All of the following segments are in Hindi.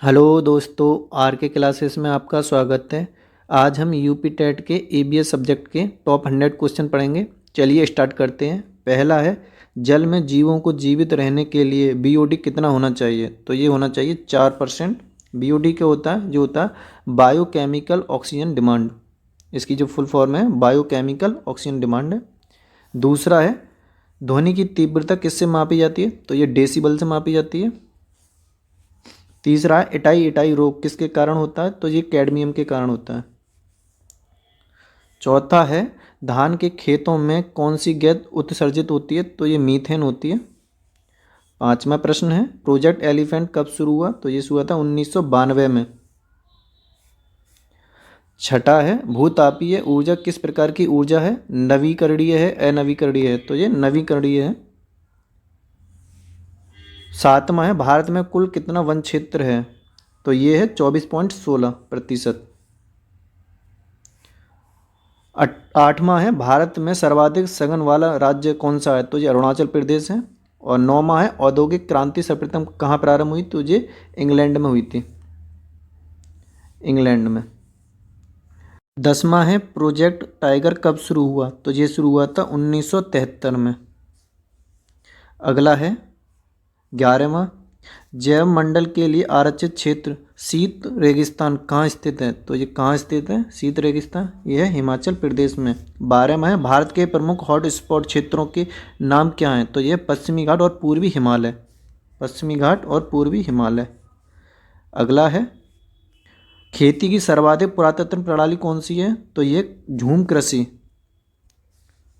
हेलो दोस्तों, आर के क्लासेस में आपका स्वागत है। आज हम यूपी टेट के ईबीएस सब्जेक्ट के टॉप 100 क्वेश्चन पढ़ेंगे। चलिए स्टार्ट करते हैं। पहला है, जल में जीवों को जीवित रहने के लिए बीओडी कितना होना चाहिए? तो ये होना चाहिए 4%। बीओडी क्या होता है? जो होता है बायोकेमिकल ऑक्सीजन डिमांड। इसकी जो फुल फॉर्म है बायोकेमिकल ऑक्सीजन डिमांड है। दूसरा है, ध्वनि की तीव्रता किससे मापी जाती है? तो ये डेसिबल से मापी जाती है। तीसरा है, इटाई इटाई रोग किसके कारण होता है? तो ये कैडमियम के कारण होता है। चौथा है, धान के खेतों में कौन सी गैस उत्सर्जित होती है? तो ये मीथेन होती है। पांचवा प्रश्न है, प्रोजेक्ट एलिफेंट कब शुरू हुआ? तो ये शुरू हुआ था 1992 में। छठा है, भूतापीय ऊर्जा किस प्रकार की ऊर्जा है? नवीकरणीय है, अनवीकरणीय है? तो ये नवीकरणीय है। सातवां है, भारत में कुल कितना वन क्षेत्र है? तो ये है 24.16%। आठवां है, भारत में सर्वाधिक सघन वाला राज्य कौन सा है? तो ये अरुणाचल प्रदेश है। और नौवां है, औद्योगिक क्रांति सर्वप्रथम कहाँ प्रारंभ हुई? तो ये इंग्लैंड में हुई थी, इंग्लैंड में। दसवां है, प्रोजेक्ट टाइगर कब शुरू हुआ? तो ये शुरू हुआ था 1973 में। अगला है 11वां, जैव मंडल के लिए आरक्षित क्षेत्र शीत रेगिस्तान कहाँ स्थित है? तो ये कहाँ स्थित है शीत रेगिस्तान? ये है हिमाचल प्रदेश में। 12वां है, भारत के प्रमुख हॉट स्पॉट क्षेत्रों के नाम क्या हैं? तो ये पश्चिमी घाट और पूर्वी हिमालय, पश्चिमी घाट और पूर्वी हिमालय। अगला है, खेती की सर्वाधिक पुरातत्व प्रणाली कौन सी है? तो ये झूम कृषि,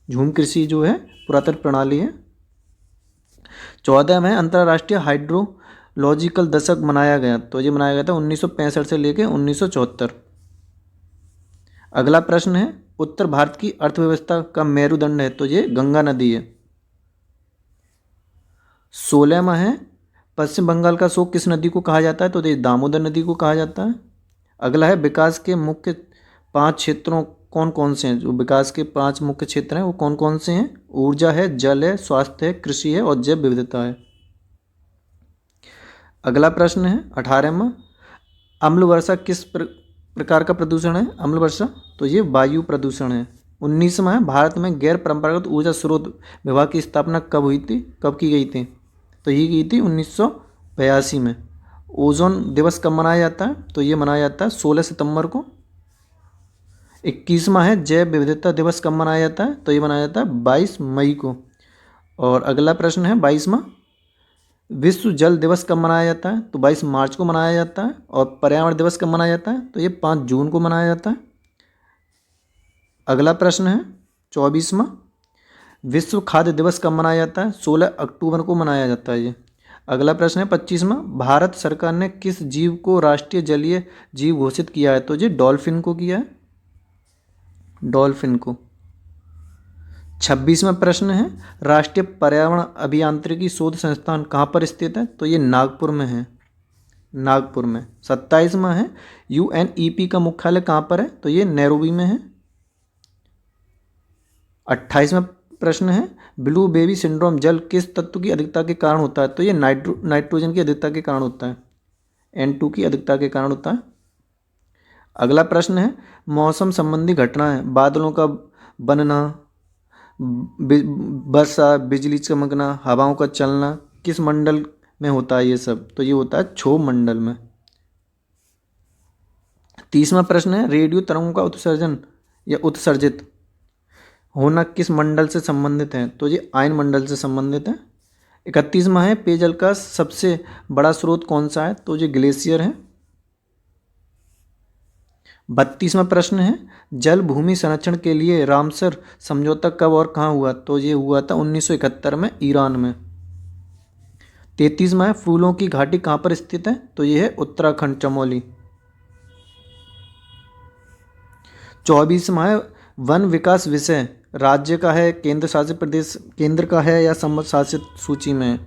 झूम कृषि जो है पुरातत्व प्रणाली है। 14 में अंतर्राष्ट्रीय हाइड्रोलॉजिकल दशक मनाया गया? तो ये मनाया गया था 1965 से लेकर 1974। अगला प्रश्न है, उत्तर भारत की अर्थव्यवस्था का मेरुदंड है? तो ये गंगा नदी है। 16वां है, पश्चिम बंगाल का शोक किस नदी को कहा जाता है? तो ये दामोदर नदी को कहा जाता है। अगला है, विकास के मुख्य 5 क्षेत्रों कौन कौन से हैं? जो विकास के 5 मुख्य क्षेत्र हैं वो कौन कौन से हैं? ऊर्जा है, जल है, स्वास्थ्य है, कृषि है और जैव विविधता है। अगला प्रश्न है 18वां, अम्ल वर्षा किस प्रकार का प्रदूषण है? अम्ल वर्षा, तो ये वायु प्रदूषण है। 19वां है, भारत में गैर परंपरागत ऊर्जा स्रोत विभाग की स्थापना कब हुई थी, कब की गई थी? तो ये की थी 1982 में। ओजोन दिवस कब मनाया जाता है? तो ये मनाया जाता है 16 सितंबर को। 21वां है, जैव विविधता दिवस कब मनाया जाता है? तो ये मनाया जाता है 22 मई को। और अगला प्रश्न है 22वां, विश्व जल दिवस कब मनाया जाता है? तो 22 मार्च को मनाया जाता है। और पर्यावरण दिवस कब मनाया जाता है? तो ये 5 जून को मनाया जाता है। अगला प्रश्न है 24वां, विश्व खाद्य दिवस कब मनाया जाता है? 16 अक्टूबर को मनाया जाता है ये। अगला प्रश्न है 25वां, भारत सरकार ने किस जीव को राष्ट्रीय जलीय जीव घोषित किया है? तो ये डॉल्फिन को किया है, डॉल्फिन को। 26वां प्रश्न है, राष्ट्रीय पर्यावरण अभियांत्रिकी शोध संस्थान कहाँ पर स्थित है? तो ये नागपुर में है, नागपुर में। 27वां है, यूएनईपी का मुख्यालय कहाँ पर है? तो ये नैरोबी में है। 28वां प्रश्न है, ब्लू बेबी सिंड्रोम जल किस तत्व की अधिकता के कारण होता है? तो ये नाइट्रोजन की अधिकता के कारण होता है, N2 की अधिकता के कारण होता है। अगला प्रश्न है, मौसम संबंधी घटनाएं, बादलों का बनना, वर्षा, बिजली चमकना, हवाओं का चलना किस मंडल में होता है? ये सब तो ये होता है क्षोभ मंडल में। 30वां प्रश्न है, रेडियो तरंगों का उत्सर्जन या उत्सर्जित होना किस मंडल से संबंधित है? तो ये आयन मंडल से संबंधित है। 31वां है, पेयजल का सबसे बड़ा स्रोत कौन सा है? तो ये ग्लेशियर है। 32वां प्रश्न है, जल भूमि संरक्षण के लिए रामसर समझौता कब और कहाँ हुआ? तो ये हुआ था 1971 में, ईरान में। 33वां है, फूलों की घाटी कहाँ पर स्थित है? तो ये है उत्तराखंड, चमोली। 24वां है, वन विकास विषय राज्य का है, केंद्र शासित प्रदेश, केंद्र का है या संबद्ध शासित सूची में?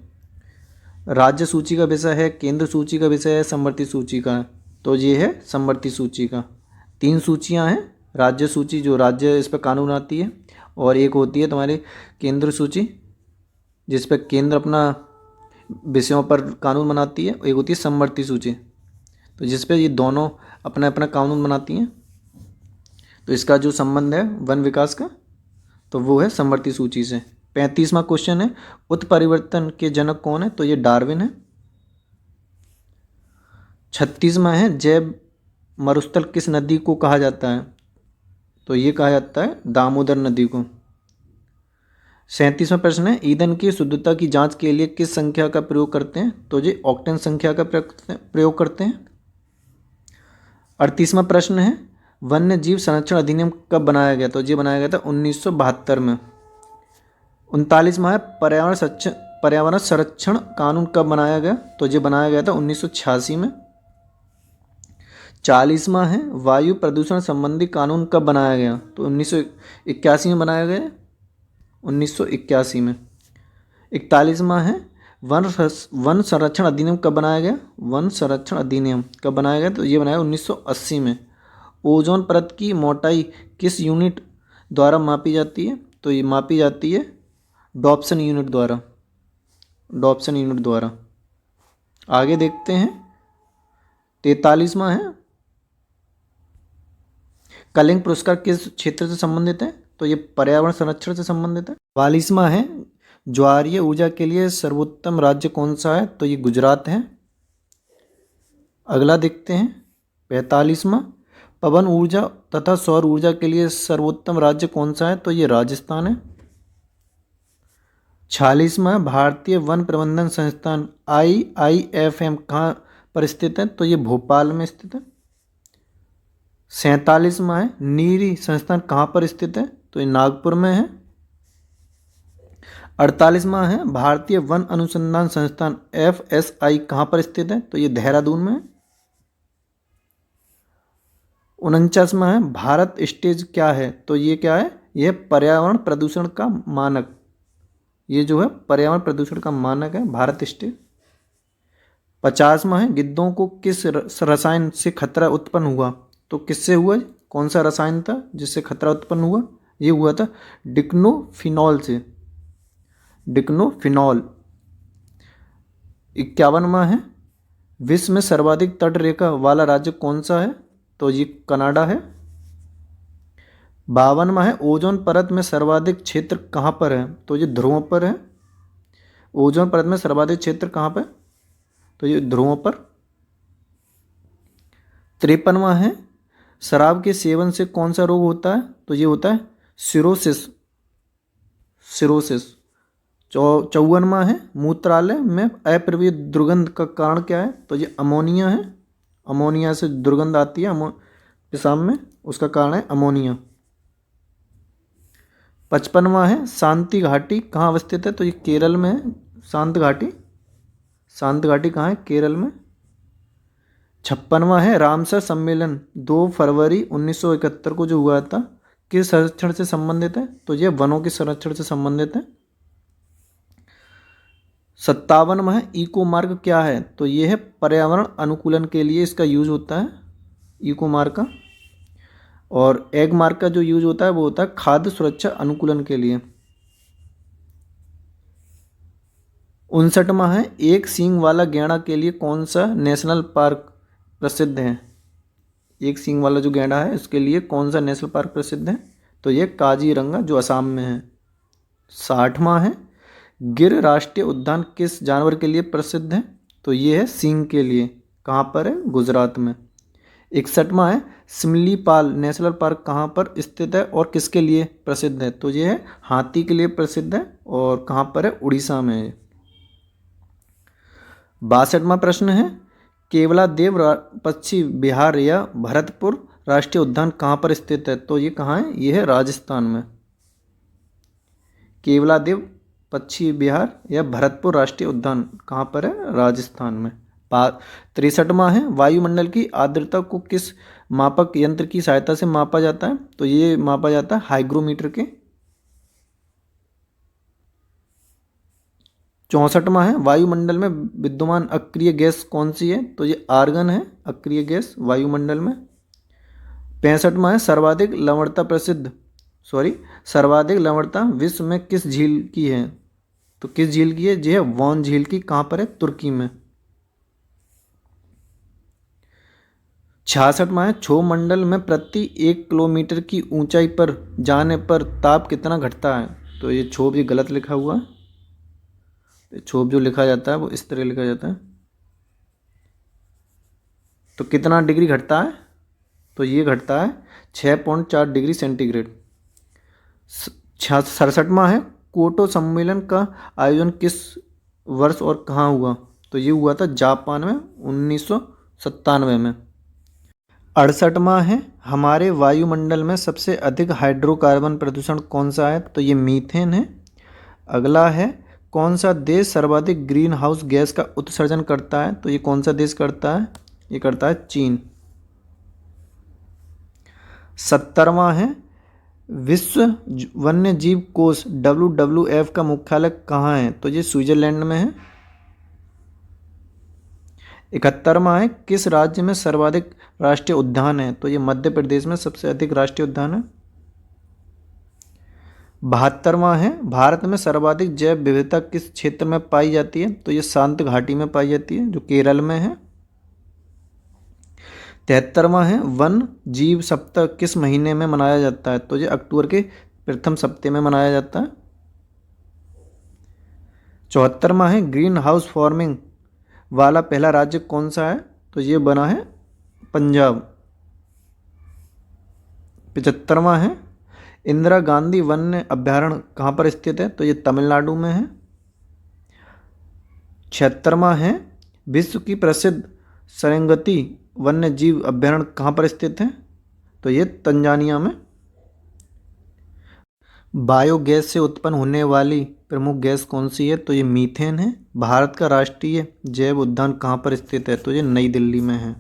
राज्य सूची का विषय है, केंद्र सूची का विषय है, समवर्ती सूची का है? तो ये है समवर्ती सूची का। 3 सूचियां हैं, राज्य सूची जो राज्य इस पर कानून आती है, और एक होती है तुम्हारी केंद्र सूची जिस पर केंद्र अपना विषयों पर कानून बनाती है, एक होती है समवर्ती सूची। तो जिस पे ये दोनों अपना अपना कानून बनाती हैं। तो इसका जो संबंध है वन विकास का, तो वो है समवर्ती सूची से। 35वां क्वेश्चन है, उत्परिवर्तन के जनक कौन है? तो ये डार्विन है। 36वां है, जैव मरुस्थल किस नदी को कहा जाता है? तो ये कहा जाता है दामोदर नदी को। 37वां प्रश्न है, ईंधन की शुद्धता की जांच के लिए किस संख्या का प्रयोग करते हैं? तो ये ऑक्टेन संख्या का प्रयोग करते हैं। 38वां प्रश्न है, वन्य जीव संरक्षण अधिनियम कब बनाया गया? तो ये बनाया गया था 1972 में। 39वां है, पर्यावरण संरक्षण कानून कब बनाया गया? तो ये बनाया गया था 1986 में। 40वां है, वायु प्रदूषण संबंधी कानून कब बनाया गया? तो 1981 में बनाया गया, 1981 में। 41वां है, वन संरक्षण अधिनियम कब बनाया गया? वन संरक्षण अधिनियम कब बनाया गया? तो ये बनाया 1980 में। ओजोन परत की मोटाई किस यूनिट द्वारा मापी जाती है? तो ये मापी जाती है डॉप्सन यूनिट द्वारा। डॉप्सन यूनिट द्वारा। आगे देखते हैं। 43वां है, कलिंग पुरस्कार किस क्षेत्र से संबंधित है? तो ये पर्यावरण संरक्षण से संबंधित है। 44वां है, ज्वारीय ऊर्जा के लिए सर्वोत्तम राज्य कौन सा है? तो ये गुजरात है। अगला देखते हैं 45वां, पवन ऊर्जा तथा सौर ऊर्जा के लिए सर्वोत्तम राज्य कौन सा है? तो ये राजस्थान है। 46वां, भारतीय वन प्रबंधन संस्थान IIFM कहाँ पर स्थित है? तो ये भोपाल में स्थित है। 47वां है, नीरी संस्थान कहाँ पर स्थित है? तो ये नागपुर में है। 48वां है, भारतीय वन अनुसंधान संस्थान FSI कहाँ पर स्थित है? तो ये देहरादून में है। 49वां है, भारत स्टेज क्या है? तो ये क्या है? यह पर्यावरण प्रदूषण का मानक। ये जो है पर्यावरण प्रदूषण का मानक है, भारत स्टेज। 50वां है, गिद्धों को किस रसायन से खतरा उत्पन्न हुआ? तो किससे हुआ? कौन सा रसायन था जिससे खतरा उत्पन्न हुआ? ये हुआ था डिक्नोफिनॉल से। डिक्नोफिनॉल। 51वां है, विश्व में सर्वाधिक तट रेखा वाला राज्य कौन सा है? तो ये कनाडा है। 52वां है, ओजोन परत में सर्वाधिक क्षेत्र कहाँ पर है? तो ये ध्रुवों पर है। ओजोन परत में सर्वाधिक क्षेत्र कहाँ पर? तो ये ध्रुवों पर। 53वां है, शराब के सेवन से कौन सा रोग होता है? तो ये होता है सिरोसिस। सिरोसिस। 54वां है, मूत्रालय में अप्रवीय दुर्गंध का कारण क्या है? तो ये अमोनिया है। अमोनिया से दुर्गंध आती है पेशाब में, उसका कारण है अमोनिया। 55वां है, शांति घाटी कहाँ अवस्थित है? तो ये केरल में है। शांत घाटी। शांत घाटी कहाँ है? केरल में। 56वां है, रामसर सम्मेलन 2 फरवरी 1971 को जो हुआ था, किस संरक्षण से संबंधित है? तो ये वनों के संरक्षण से संबंधित है। 57वां है, इको मार्क क्या है? तो ये है पर्यावरण अनुकूलन के लिए इसका यूज होता है, इको मार्क का। और एग मार्क का जो यूज होता है वो होता है खाद्य सुरक्षा अनुकूलन के लिए। 59वां है, एक सींग वाला गैंडा के लिए कौन सा नेशनल पार्क प्रसिद्ध है? एक सींग वाला जो गैंडा है उसके लिए कौन सा नेशनल पार्क प्रसिद्ध है? तो ये काजीरंगा जो असम में है। 60वां है, गिर राष्ट्रीय उद्यान किस जानवर के लिए प्रसिद्ध है? तो ये है सींग के लिए। कहाँ पर है? गुजरात में। 61वां है, सिमलीपाल नेशनल पार्क कहाँ पर स्थित है और किसके लिए प्रसिद्ध है? तो ये है हाथी के लिए प्रसिद्ध है और कहाँ पर है? उड़ीसा में है। 62वां प्रश्न है, केवलादेव पक्षी विहार या भरतपुर राष्ट्रीय उद्यान कहाँ पर स्थित है? तो ये कहाँ है? ये है राजस्थान में। केवलादेव पक्षी विहार या भरतपुर राष्ट्रीय उद्यान कहाँ पर है? राजस्थान में। 63वां है, वायुमंडल की आर्द्रता को किस मापक यंत्र की सहायता से मापा जाता है? तो ये मापा जाता है हाइग्रोमीटर के। 64वां है, वायुमंडल में विद्यमान अक्रिय गैस कौन सी है? तो ये आर्गन है, अक्रिय गैस वायुमंडल में। 65वां है, सर्वाधिक लवणता विश्व में किस झील की है? तो किस झील की है? ये है वॉन झील की। कहाँ पर है? तुर्की में। 66वां है, क्षोभ मंडल में प्रति 1 किलोमीटर की ऊंचाई पर जाने पर ताप कितना घटता है। तो ये क्षोभ ये गलत लिखा हुआ है। क्षोभ जो लिखा जाता है वो इस तरह लिखा जाता है। तो कितना डिग्री घटता है, तो ये घटता है 6.4 डिग्री सेंटीग्रेड। 67वां है, क्योटो सम्मेलन का आयोजन किस वर्ष और कहाँ हुआ। तो ये हुआ था जापान में 1997 में। 68वां है, हमारे वायुमंडल में सबसे अधिक हाइड्रोकार्बन प्रदूषण कौन सा है। तो ये मीथेन है। अगला है, कौन सा देश सर्वाधिक ग्रीन हाउस गैस का उत्सर्जन करता है। तो ये कौन सा देश करता है, ये करता है चीन। 70वां है, विश्व वन्य जीव कोष WWF का मुख्यालय कहाँ है। तो ये स्विट्जरलैंड में है। 71वां है, किस राज्य में सर्वाधिक राष्ट्रीय उद्यान है। तो ये मध्य प्रदेश में सबसे अधिक राष्ट्रीय उद्यान है। 72वां है, भारत में सर्वाधिक जैव विविधता किस क्षेत्र में पाई जाती है। तो ये शांत घाटी में पाई जाती है, जो केरल में है। 73वां है, वन जीव सप्ताह किस महीने में मनाया जाता है। तो ये अक्टूबर के प्रथम सप्ताह में मनाया जाता है। 74वां है, ग्रीन हाउस फार्मिंग वाला पहला राज्य कौन सा है। तो ये बना है पंजाब। 75वां है, इंदिरा गांधी वन्य अभ्यारण्य कहाँ पर स्थित है। तो ये तमिलनाडु में है। 76वां है, विश्व की प्रसिद्ध सेरेंगेती वन्य जीव अभ्यारण्य कहाँ पर स्थित है। तो ये तंजानिया में। बायोगैस से उत्पन्न होने वाली प्रमुख गैस कौन सी है। तो ये मीथेन है। भारत का राष्ट्रीय जैव उद्यान कहाँ पर स्थित है। तो ये नई दिल्ली में है।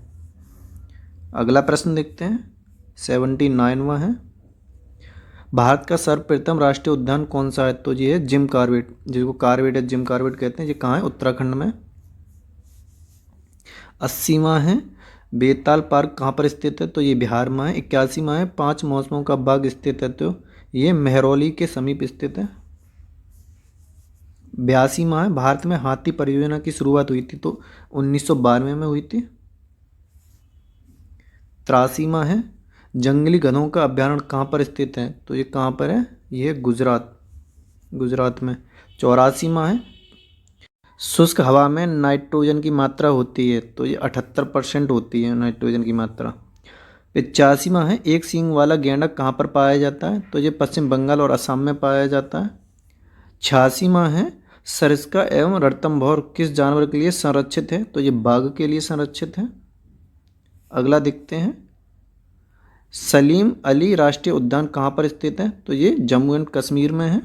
अगला प्रश्न देखते हैं, 79वां है, भारत का सर्वप्रथम राष्ट्रीय उद्यान कौन सा है। तो ये है जिम कॉर्बेट, जिसको कॉर्बेट या जिम कॉर्बेट कहते हैं। ये कहाँ है, उत्तराखंड में। 80वां है, बेताल पार्क कहाँ पर स्थित है। तो ये बिहार में है। 81वां है, 5 मौसमों का बाग स्थित है। तो ये मेहरौली के समीप स्थित है। 82वां है, भारत में हाथी परियोजना की शुरुआत हुई थी। तो 1992 में हुई थी। 83वां है, जंगली गधों का अभ्यारण्य कहाँ पर स्थित है। तो ये कहाँ पर है, ये गुजरात में। 84वां है, शुष्क हवा में नाइट्रोजन की मात्रा होती है। तो ये 78% होती है नाइट्रोजन की मात्रा। 85वां है, एक सींग वाला गेंडा कहाँ पर पाया जाता है। तो ये पश्चिम बंगाल और असम में पाया जाता है। 86वां है, सरिस्का एवं रणथंभौर किस जानवर के लिए संरक्षित है। तो ये बाघ के लिए संरक्षित है। अगला देखते हैं, सलीम अली राष्ट्रीय उद्यान कहाँ पर स्थित है। तो ये जम्मू एंड कश्मीर में है।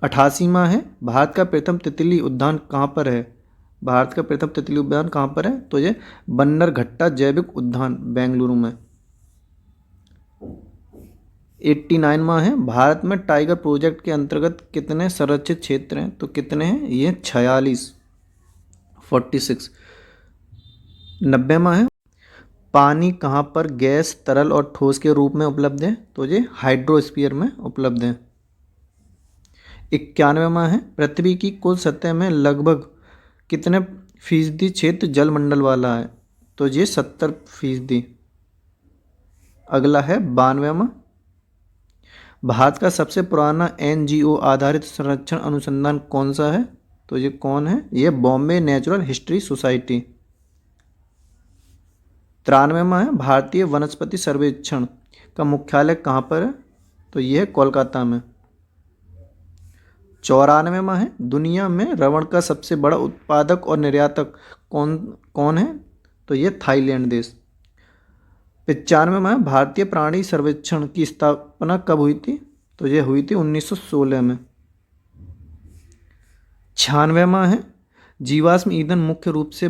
88वां है, भारत का प्रथम तितली उद्यान कहाँ पर है। भारत का प्रथम तितली उद्यान कहाँ पर है। तो ये बन्नरघट्टा जैविक उद्यान बेंगलुरु में। 89वां है, भारत में टाइगर प्रोजेक्ट के अंतर्गत कितने संरक्षित क्षेत्र हैं। तो कितने हैं, ये 46। 90वां है, पानी कहाँ पर गैस, तरल और ठोस के रूप में उपलब्ध है। तो ये हाइड्रोस्फीयर में उपलब्ध है। 91वां है, पृथ्वी की कुल सतह में लगभग कितने फीसदी क्षेत्र जलमंडल वाला है। तो ये 70%। अगला है 92वां, भारत का सबसे पुराना NGO आधारित संरक्षण अनुसंधान कौन सा है। तो ये कौन है, ये बॉम्बे नेचुरल हिस्ट्री सोसाइटी। 93वां है, भारतीय वनस्पति सर्वेक्षण का मुख्यालय कहाँ पर है। तो ये है कोलकाता में। 94वां है, दुनिया में रबड़ का सबसे बड़ा उत्पादक और निर्यातक कौन है। तो ये थाईलैंड देश। 95वां है, भारतीय प्राणी सर्वेक्षण की स्थापना कब हुई थी। तो ये हुई थी 1916 में। 96वां है, जीवाश्म ईंधन मुख्य रूप से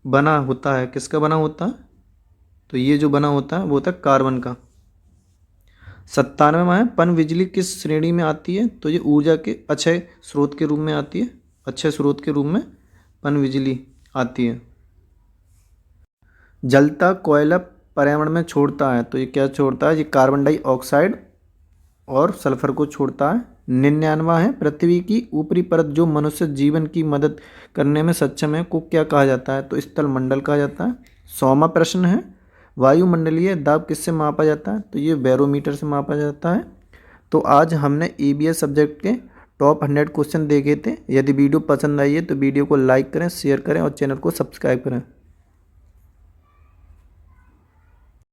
बना होता है, किसका बना होता है। तो ये जो बना होता है वो होता है कार्बन का। 97वां है, पन बिजली किस श्रेणी में आती है। तो ये ऊर्जा के अक्षय स्रोत के रूप में आती है। अक्षय स्रोत के रूप में पन बिजली आती है। जलता कोयला पर्यावरण में छोड़ता है। तो ये क्या छोड़ता है, ये कार्बन डाइऑक्साइड और सल्फर को छोड़ता है। 99वां है पृथ्वी की ऊपरी परत जो मनुष्य जीवन की मदद करने में सक्षम है को क्या कहा जाता है, तो स्थल मंडल कहा जाता है। 100वां प्रश्न है वायुमंडलीय दाब किससे मापा जाता है, तो ये बैरोमीटर से मापा जाता है। तो आज हमने ईवीएस सब्जेक्ट के टॉप 100 क्वेश्चन देखे थे। यदि वीडियो पसंद आई है तो वीडियो को लाइक करें, शेयर करें और चैनल को सब्सक्राइब करें।